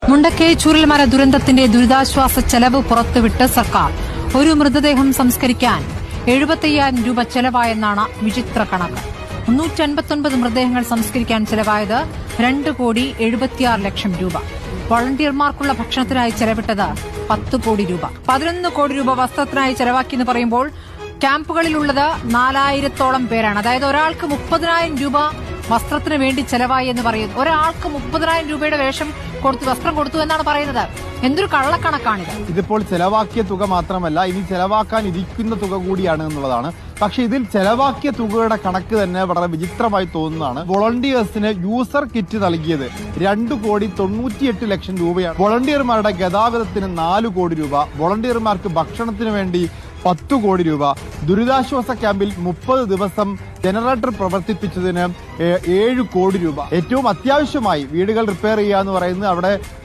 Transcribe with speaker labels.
Speaker 1: മുണ്ടക്കൈ ചൂരൽമല ദുരന്തത്തിന്റെ ദുരിതാശ്വാസ ചെലവ് പുറത്തുവിട്ട് സർക്കാർ. ഒരു മൃതദേഹം സംസ്കരിക്കാൻ 75,000 രൂപ ചെലവായെന്നാണ് വിചിത്ര കണക്ക്. 359 മൃതദേഹങ്ങൾ സംസ്കരിക്കാൻ ചെലവായത് 2,76,00,000 രൂപ. വോളണ്ടിയർമാർക്കുള്ള ഭക്ഷണത്തിനായി ചെലവിട്ടത് 10 കോടി രൂപ. 11 കോടി രൂപ വസ്ത്രത്തിനായി ചെലവാക്കിയെന്ന് പറയുമ്പോൾ ക്യാമ്പുകളിലുള്ളത് 4,000-ഓളം പേരാണ്. അതായത് ഒരാൾക്ക് 30,000 രൂപ വസ്ത്രത്തിന് വേണ്ടി ചെലവായി എന്ന് പറയുന്നു. ഒരാൾക്ക് 30,000 രൂപയുടെ വേഷം കൊടുത്തു, വസ്ത്രം കൊടുത്തു എന്നാണ് പറയുന്നത്. എന്തൊരു കള്ളക്കണക്കാണിത്.
Speaker 2: ഇതിപ്പോൾ ചെലവാക്കിയ തുക മാത്രമല്ല, ഇനി ചെലവാക്കാൻ ഇരിക്കുന്ന തുക കൂടിയാണ് എന്നുള്ളതാണ്. പക്ഷെ ഇതിൽ ചെലവാക്കിയ തുകയുടെ കണക്ക് തന്നെ വളരെ വിചിത്രമായി തോന്നുന്നതാണ്. വോളണ്ടിയേഴ്സിന് യൂസർ കിറ്റ് നൽകിയത് 2,98,00,000 രൂപയാണ്. വോളണ്ടിയർമാരുടെ ഗതാഗതത്തിന് 4 കോടി രൂപ, വോളണ്ടിയർമാർക്ക് ഭക്ഷണത്തിന് വേണ്ടി 10 കോടി രൂപ, ദുരിതാശ്വാസ ക്യാമ്പിൽ 30 ദിവസം ജനറേറ്റർ പ്രവർത്തിപ്പിച്ചതിന് 7 കോടി രൂപ. ഏറ്റവും അത്യാവശ്യമായി വീടുകൾ റിപ്പയർ ചെയ്യുക എന്ന് പറയുന്നത് അവിടെ